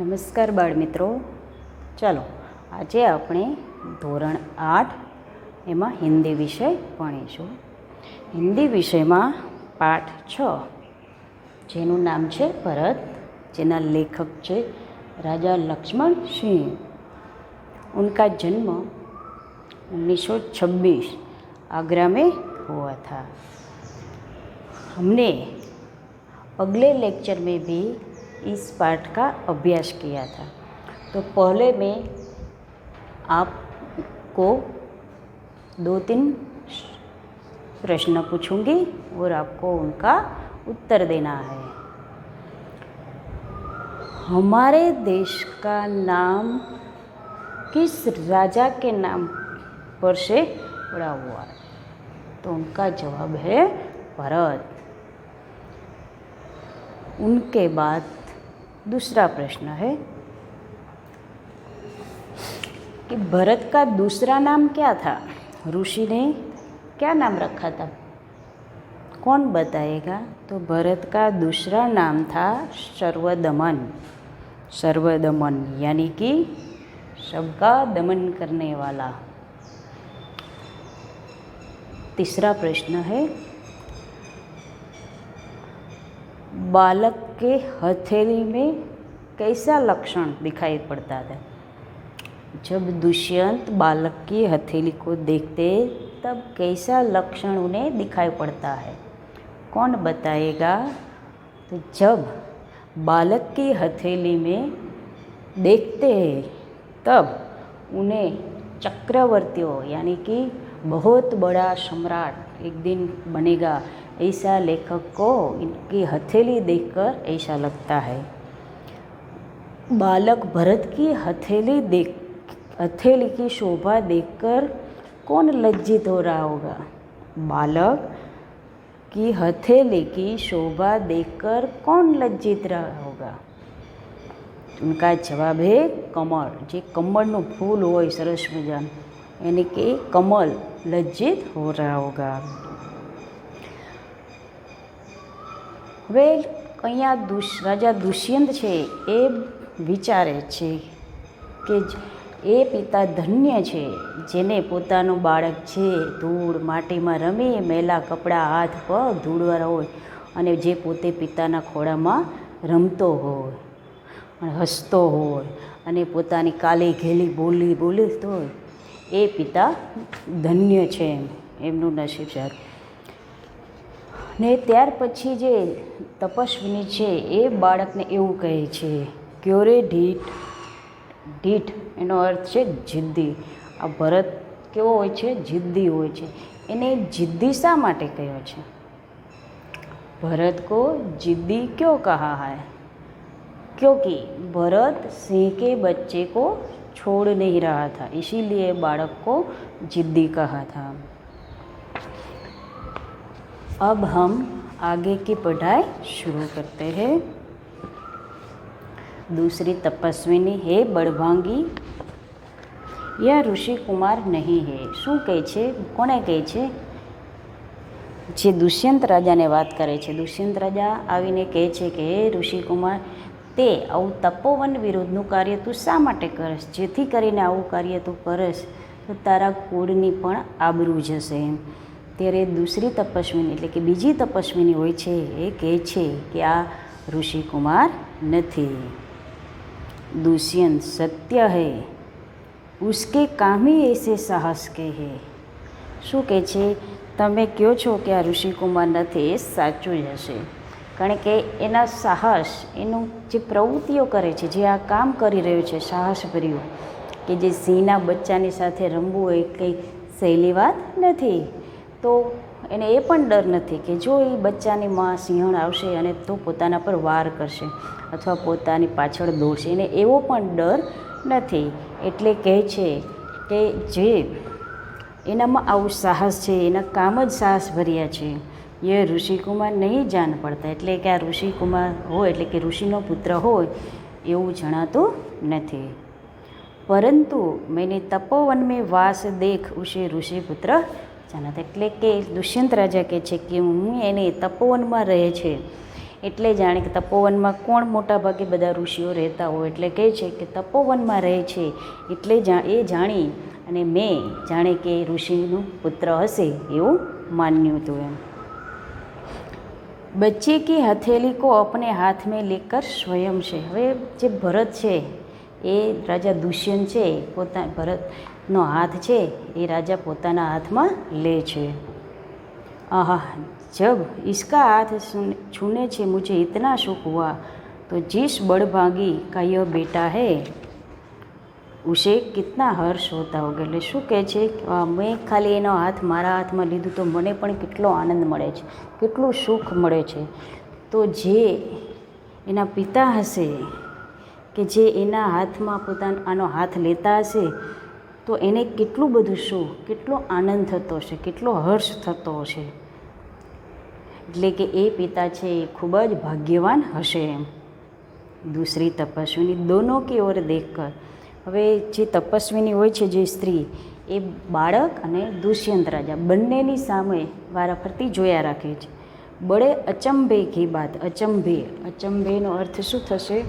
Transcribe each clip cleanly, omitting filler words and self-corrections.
નમસ્કાર બાળ મિત્રો, ચાલો આજે આપણે ધોરણ 8 એમાં હિન્દી વિષય ભણીશું. હિન્દી વિષયમાં પાઠ 6 જેનું નામ છે ભરત, જેના લેખક છે राजा लक्ष्मण सिंह. उनका जन्म 1926 आगरा में हुआ था. हमने अगले लेक्चर में भी इस पाठ का अभ्यास किया था. तो पहले मैं आपको 2-3 प्रश्न पूछूंगी और आपको उनका उत्तर देना है. हमारे देश का नाम किस राजा के नाम पर से पड़ा हुआ है? तो उनका जवाब है भरत. उनके बाद दूसरा प्रश्न है कि भरत का दूसरा नाम क्या था? ऋषि ने क्या नाम रखा था? कौन बताएगा? तो भरत का दूसरा नाम था सर्वदमन. सर्वदमन यानी कि सबका दमन करने वाला. तीसरा प्रश्न है बालक के हथेली में कैसा लक्षण दिखाई पड़ता था? जब दुष्यंत बालक की हथेली को देखते तब कैसा लक्षण उन्हें दिखाई पड़ता है? कौन बताएगा? तो जब बालक की हथेली में देखते हैं तब उन्हें चक्रवर्तियों यानी कि बहुत बड़ा सम्राट एक दिन बनेगा, ऐसा लेखक को इनकी हथेली देखकर ऐसा लगता है. बालक भरत की हथेली की शोभा देखकर कौन लज्जित हो रहा होगा? बालक की हथेली की शोभा देखकर कौन लज्जित रहा होगा? उनका जवाब है कमल. जे कमलનું ફૂલ હોય સરસ મજાનું, यानी कि कमल लज्जित हो रहा होगा. હવે અહીંયા રાજા દુષ્યંત છે એ વિચારે છે કે એ પિતા ધન્ય છે જેને પોતાનું બાળક છે ધૂળ માટીમાં રમી મેલા કપડાં હાથ પગ ધૂળવાળા હોય અને જે પોતે પિતાના ખોળામાં રમતો હોય અને હસતો હોય અને પોતાની કાલી ઘેલી બોલતો હોય, એ પિતા ધન્ય છે, એમનું નસીબ સારું. ને ત્યાર પછી જે તપસ્વીની છે એ બાળકને એવું કહે છે ક્યોરે ઢીઠ એનો અર્થ છે જિદ્દી. આ ભરત કેવો હોય છે? જિદ્દી હોય છે. એને જિદ્દી શા માટે કહ્યો છે? भरत को जिद्दी क्यों कहा है? क्योंकि भरत सिंह के बच्चे को छोड़ नहीं रहा था, इसीलिए बालक को जिद्दी कहा था. अब हम आगे की पढ़ाई शुरू करते हैं. दूसरी तपस्विनी है बड़भांगी. यह ऋषि कुमार नहीं है. શું કહે છે? કોને કહે છે? જે દુષ્યંત રાજાને વાત કરે છે. દુષ્યંત રાજા આવીને કહે છે કે હે ઋષિકુમાર, તે આવું તપોવન વિરુદ્ધનું કાર્ય તું શા માટે કરશ? જેથી કરીને આવું કાર્ય તું કરશ તો તારા કુળની પણ આબરૂ જશે. ત્યારે દૂસરી તપસ્વીની એટલે કે બીજી તપસ્વીની હોય છે એ કહે છે કે આ ઋષિકુમાર નથી. दुष्यंत सत्य है, उसके काम ही ऐसे साहस के है. શું કહે છે? તમે કહો છો કે આ ઋષિકુમાર નથી, એ સાચું જ હશે. કારણ કે એના સાહસ, એનું જે પ્રવૃત્તિઓ કરે છે, જે આ કામ કરી રહ્યો છે સાહસભર્યું, કે જે સિંહના બચ્ચાની સાથે રમવું એ કંઈ સહેલી વાત નથી. તો એને એ પણ ડર નથી કે જો એ બચ્ચાની માં સિંહણ આવશે અને તો પોતાના પર વાર કરશે અથવા પોતાની પાછળ દોડશે, એને એવો પણ ડર નથી. એટલે કહે છે કે જે એનામાં આવું સાહસ છે, એના કામ જ સાહસભર્યા છે. એ ઋષિકુમાર નહીં જાન પડતા, એટલે કે આ ઋષિકુમાર હોય એટલે કે ઋષિનો પુત્ર હોય એવું જણાતું નથી. પરંતુ મેને તપોવન મેં વાસ દેખ ઉસે ઋષિ પુત્ર જાણતા. એટલે કે દુષ્યંત રાજા કહે છે કે હું એને તપોવનમાં રહે છે એટલે જાણે કે તપોવનમાં કોણ મોટા ભાગે બધા ઋષિઓ રહેતા હોય, એટલે કહે છે કે તપોવનમાં રહે છે એટલે એ જાણી અને મેં જાણે કે ઋષિનું પુત્ર હશે એવું માન્યું હતું એમ. બચ્ચે કી હથેલી કો અપને હાથ में लेकर સ્વયં છે. હવે જે ભરત છે એ રાજા દુષ્યંત છે, ભરતનો હાથ છે એ રાજા પોતાના હાથમાં લે છે. આહા, जब इसका हाथ छूने से मुझे इतना सुख हुआ तो जिस बड़भागी का यह बेटा है उसे कितना हर्ष होता होगा. એટલે શું કહે છે, મેં ખાલી એનો હાથ મારા હાથમાં લીધું તો મને પણ કેટલો આનંદ મળે છે, કેટલું સુખ મળે છે. તો જે એના પિતા હશે કે જે એના હાથમાં આનો હાથ લેતા હશે તો એને કેટલું બધું સુખ, કેટલો આનંદ થતો હશે, કેટલો હર્ષ થતો હશે. એટલે કે એ પિતા છે એ ખૂબ જ ભાગ્યવાન હશે એમ. દૂસરી તપસ્વીની દોનો की ओर देखकर, હવે જે તપસ્વીની હોય છે જે સ્ત્રી એ બાળક અને દુષ્યંત રાજા બંનેની સામે વારાફરતી જોયા રાખે છે. બડે અચંભે કી બાત, અચંભેનો અર્થ શું થશે?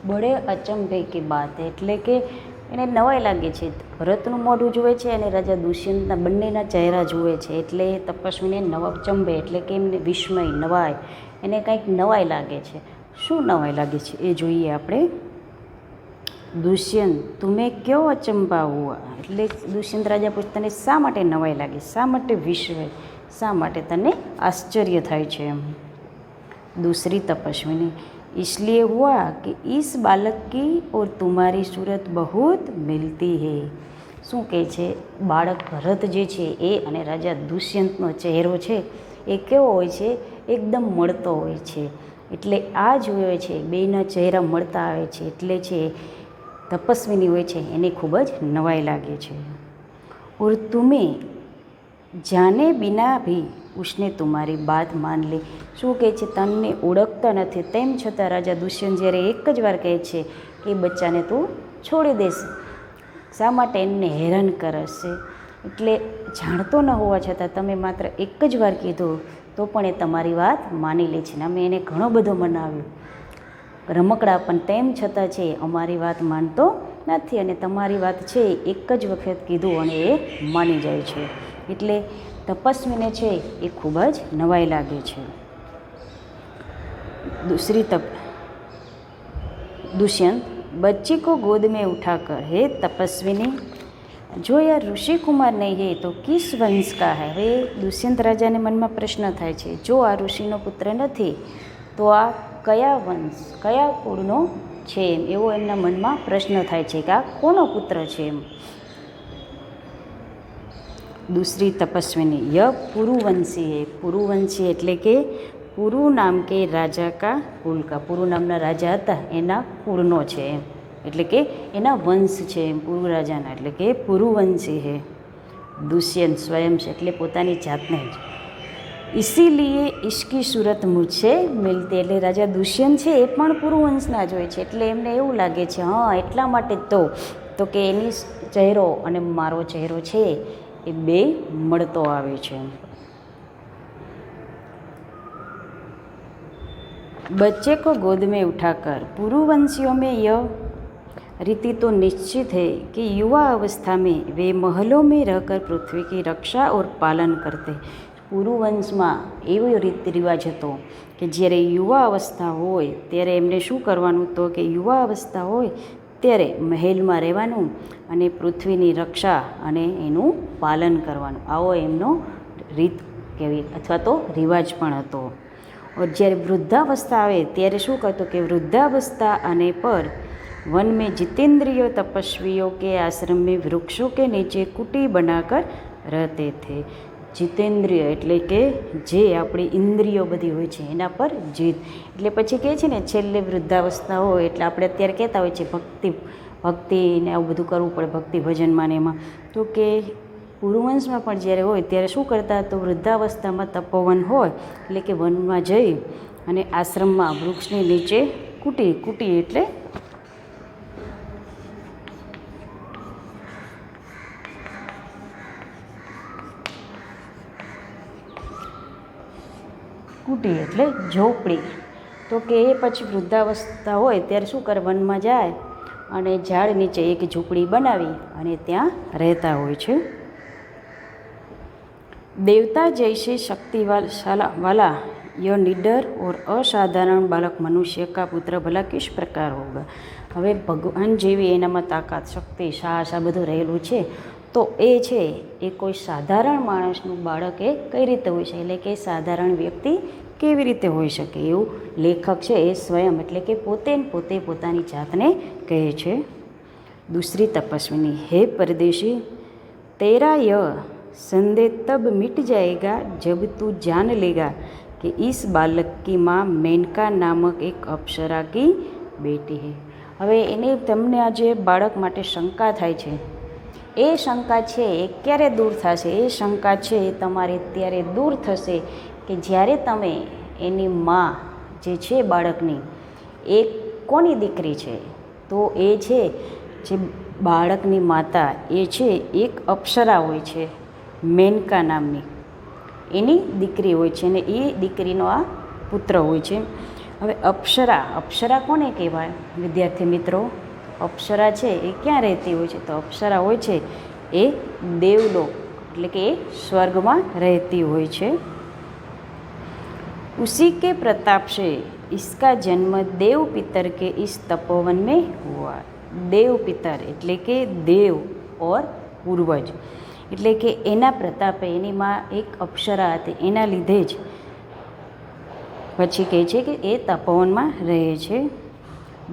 બડે અચંભે કી બાત એટલે કે એને નવાઈ લાગે છે. ભરતનું મોઢું જુએ છે અને રાજા દુષ્યંતના બંનેના ચહેરા જુએ છે એટલે તપસ્વીને અચંભે એટલે કે એમને વિસ્મય, નવાઈ, એને કંઈક નવાઈ લાગે છે. શું નવાઈ લાગે છે એ જોઈએ આપણે. દુષ્યંત તુમે ક્યો અચંભા હુઆ, એટલે દુષ્યંત રાજા પૂછે તને શા માટે નવાઈ લાગે, શા માટે વિસ્મય, શા માટે તને આશ્ચર્ય થાય છે એમ. दूसरी तपस्विनी इसलिए हुआ कि इस बालक की और तुम्हारी सूरत बहुत मिलती है. શું કહે છે, બાળક ભરત જે છે એ અને રાજા દુષ્યંતનો ચહેરો છે એ કેવો હોય છે, એકદમ મળતો હોય છે. એટલે આ જ હોય છે, બેયના ચહેરા મળતા આવે છે એટલે છે તપસ્વીની હોય છે એને ખૂબ જ નવાઈ લાગે છે. ઓર તુમે જાને બિના ભી उसने तुम्हारी बात मान ली. શું કહે છે, તને ઓળખતા નથી તેમ છતાં રાજા દુષ્યંત જ્યારે એક જ વાર કહે છે કે બચ્ચાને તું છોડી દેશે, શા માટે એમને હેરાન કરશે. એટલે જાણતો ન હોવા છતાં તમે માત્ર એક જ વાર કીધું તો પણ એ તમારી વાત માની લે છે. અમે એને ઘણો બધો મનાવ્યો, રમકડા, પણ તેમ છતાં છે અમારી વાત માનતો નથી અને તમારી વાત છે એક જ વખત કીધું અને એ માની જાય છે. એટલે તપસ્વીને છે એ ખૂબ જ નવાઈ લાગે છે. दुष्यंत बच्चे को गोद में उठाकर, हे तपस्विनी जो यह ऋषि कुमार नहीं है तो किस वंश का है. હવે દુષ્યંત રાજાને મનમાં પ્રશ્ન થાય છે, જો આ ઋષિનો પુત્ર નથી તો આ કયા વંશ, કયા કુળનો છે એમ એવો એમના મનમાં પ્રશ્ન થાય છે કે આ કોનો પુત્ર છે એમ. दूसरी तपस्विनी यह पुरुवंशी है. पुरुवंशी એટલે કે પુરુ નામ કે રાજા કા કુલ કા, પુરુ નામના રાજા હતા એના કુળનો છે એમ, એટલે કે એના વંશ છે એમ પુરુ રાજાના, એટલે કે પુરુવંશી હે. દુષ્યંત સ્વયં છે એટલે પોતાની જાતને જ. इसीलिए इसकी सूरत मुझसे मिलती, એટલે રાજા દુષ્યંત છે એ પણ પુરુવંશના જ હોય છે એટલે એમને એવું લાગે છે હા એટલા માટે તો કે એની ચહેરો અને મારો ચહેરો છે એ બે મળતો આવે છે. बच्चे को गोद में उठाकर, पुरुवंशियों में यह रीति तो निश्चित है कि युवा अवस्था में वे महलों में रहकर पृथ्वी की रक्षा और पालन करते. પુરુવંશમાં એવો રીત રિવાજ હતો કે જ્યારે યુવા અવસ્થા હોય ત્યારે એમને શું કરવાનું, તો કે યુવા અવસ્થા હોય ત્યારે મહેલમાં રહેવાનું અને પૃથ્વીની રક્ષા અને એનું પાલન કરવાનું, આવો એમનો રીત કહેવી અથવા તો રિવાજ પણ હતો. જ્યારે વૃદ્ધાવસ્થા આવે ત્યારે શું કરતો કે વૃદ્ધાવસ્થા અને પર वन में जितेंद्रियों तपस्वियों के आश्रम में वृक्षों के नीचे कुटी बनाकर रहते थे. જીતેન્દ્રિય એટલે કે જે આપણી ઇન્દ્રિયો બધી હોય છે એના પર જીત, એટલે પછી કહે છે ને છેલ્લે વૃદ્ધાવસ્થા હોય એટલે આપણે અત્યારે કહેતા હોય છે ભક્તિને આવું બધું કરવું પડે, ભક્તિ ભજનમાં ને એમાં. તો કે પુરુવંશમાં પણ જ્યારે હોય ત્યારે શું કરતા, તો વૃદ્ધાવસ્થામાં તપોવન હોય એટલે કે વનમાં જઈ અને આશ્રમમાં વૃક્ષની નીચે કુટી એટલે ઝોપડી. તો કે એ પછી વૃદ્ધાવસ્થા હોય ત્યારે શું કરે, વનમાં જાય અને ઝાડ નીચે એક ઝૂંપડી બનાવી અને ત્યાં રહેતા હોય છે. देवता जैसे शक्तिवाला यह निडर और असाधारण बालक मनुष्य का पुत्र भला किस प्रकार होगा. હવે ભગવાન જેવી એનામાં તાકાત, શક્તિ, સાહસ આ બધું રહેલું છે, તો એ છે એ કોઈ સાધારણ માણસનું બાળક એ કઈ રીતે હોઈ શકે, એટલે કે સાધારણ વ્યક્તિ કેવી રીતે હોઈ શકે, એવું લેખક છે એ સ્વયં એટલે કે પોતે પોતાની જાતને કહે છે. दूसरी तपस्विनी, हे परदेशी, तेरा यह संदेह तब मिट जाएगा जब तू जान लेगा कि इस बालक की माँ मेनका नामक एक अप्सरा की बेटी है. હવે એને તમને આ જે બાળક માટે શંકા થાય છે, એ શંકા છે એ ક્યારે દૂર થશે, એ શંકા છે એ તમારે ત્યારે દૂર થશે કે જ્યારે તમે એની મા જે છે બાળકની એ કોની દીકરી છે, તો એ છે જે બાળકની માતા એ છે એક અપ્સરા હોય છે, મેનકા નામની એની દીકરી હોય છે અને એ દીકરીનો આ પુત્ર હોય છે. હવે અપ્સરા કોને કહેવાય વિદ્યાર્થી મિત્રો? અપ્સરા છે એ ક્યાં રહેતી હોય છે, તો અપ્સરા હોય છે એ દેવલોક એટલે કે એ સ્વર્ગમાં રહેતી હોય છે. उसी के प्रताप से इसका जन्म देव पितर के इस तपोवन में हुआ. देव पितर એટલે કે દેવ ઓર પૂર્વજ, એટલે કે એના પ્રતાપે એની માં એક અપ્સરા હતી, એના લીધે જ પછી કહે છે કે એ તપોવનમાં રહે છે.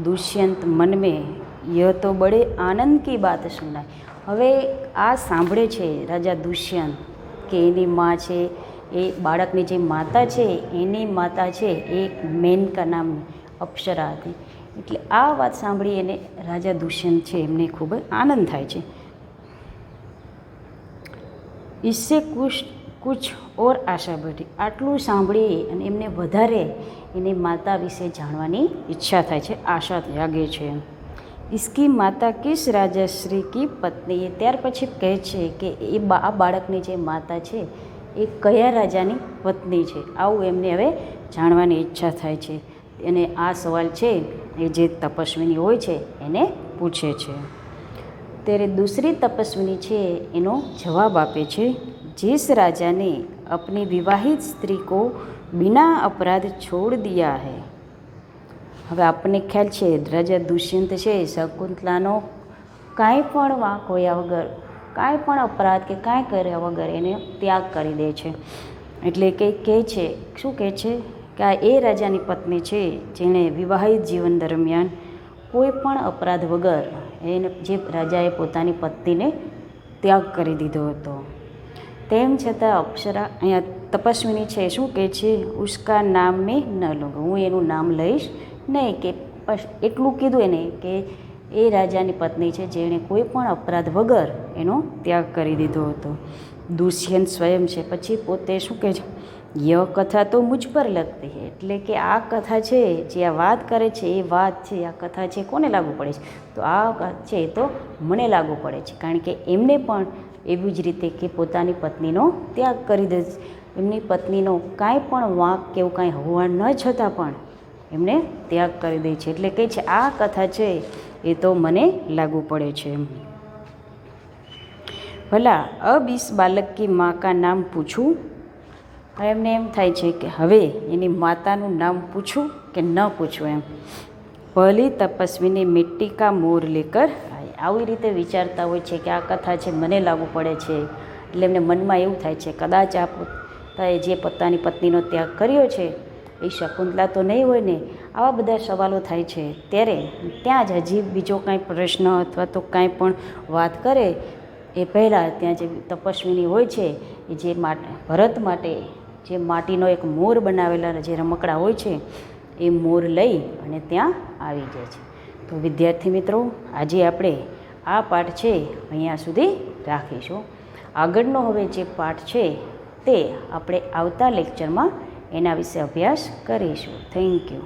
દુષ્યંત મન में यह तो बड़े आनंद की बात सुनाई. હવે આ સાંભળે છે રાજા દુષ્યંત કે એની માં છે એ બાળકની જે માતા છે એની માતા છે એ મેનકા નામની અપ્સરા હતી. એટલે આ વાત સાંભળી અને રાજા દુષ્યંત છે એમને ખૂબ આનંદ થાય છે. इससे कुछ और आशा बढ़ी. આટલું સાંભળી અને એમને વધારે એની માતા વિશે જાણવાની ઈચ્છા થાય છે, આશા જાગે છે. इसकी माता किस राजश्री की पत्नी. ત્યાર પછી કહે છે કે આ બાળકની જે માતા છે એ કયા રાજાની પત્ની છે, આવું એમને હવે જાણવાની ઈચ્છા થાય છે. અને આ સવાલ છે એ જે તપસ્વીની હોય છે એને પૂછે છે. ત્યારે दूसरी तपस्विनी છે એનો જવાબ આપે છે, जिस राजा ने अपनी विवाहित स्त्री को बिना अपराध छोड़ दिया है. હવે આપણને ખ્યાલ છે રાજા દુષ્યંત છે શકુંતલાનો કાંઈ પણ વાંક હોયા વગર, કાંઈ પણ અપરાધ કે કાંઈ કર્યા વગર એને ત્યાગ કરી દે છે. એટલે કે કહે છે, શું કહે છે કે આ એ રાજાની પત્ની છે જેણે વિવાહિત જીવન દરમિયાન કોઈ પણ અપરાધ વગર એને જે રાજાએ પોતાની પત્નીને ત્યાગ કરી દીધો હતો. તેમ છતાં અપ્સરા અહીંયા તપસ્વીની છે શું કહે છે, ઉસકા નામ મેં ન લઉં, હું એનું નામ લઈશ નહીં. કે એટલું કીધું એને કે એ રાજાની પત્ની છે જેણે કોઈ પણ અપરાધ વગર એનો ત્યાગ કરી દીધો હતો. દુષ્યંત સ્વયં છે પછી પોતે શું કહે છે, યહ કથા તો મુझ પર લગતી છે. એટલે કે આ કથા છે જે આ વાત કરે છે એ વાત છે, આ કથા છે કોને લાગુ પડે છે, તો આ વાત છે એ તો મને લાગુ પડે છે. કારણ કે એમને પણ એવી જ રીતે કે પોતાની પત્નીનો ત્યાગ કરી દે, એમની પત્નીનો કાંઈ પણ વાંક કે એવું કાંઈ હોવા ન છતાં પણ એમને ત્યાગ કરી દે છે. એટલે કહે છે આ કથા છે એ તો મને લાગુ પડે છે. ભલા અબ ઇસ બાલક કી માँ કા નામ પૂછું. એમને એમ થાય છે કે હવે એની માતાનું નામ પૂછું કે ન પૂછું એમ. પહેલી તપસ્વીને મિટ્ટી કા મોર લેકર આવી રીતે વિચારતા હોય છે કે આ કથા છે મને લાગુ પડે છે. એટલે એમને મનમાં એવું થાય છે કદાચ આ પોતાએ જે પોતાની પત્નીનો ત્યાગ કર્યો છે એ શકુંતલા તો નહીં હોય ને. આવા બધા સવાલો થાય છે. ત્યારે ત્યાં જ હજી બીજો કાંઈ પ્રશ્ન અથવા તો કાંઈ પણ વાત કરે એ પહેલાં ત્યાં જે તપસ્વીની હોય છે એ જે ભરત માટે જે માટીનો એક મોર બનાવેલા જે રમકડા હોય છે એ મોર લઈ અને ત્યાં આવી જાય છે. તો વિદ્યાર્થી મિત્રો, આજે આપણે આ પાઠ છે અહીંયા સુધી રાખીશું. આગળનો હવે જે પાઠ છે તે આપણે આવતા લેક્ચરમાં એના વિશે અભ્યાસ કરીશું. Thank you.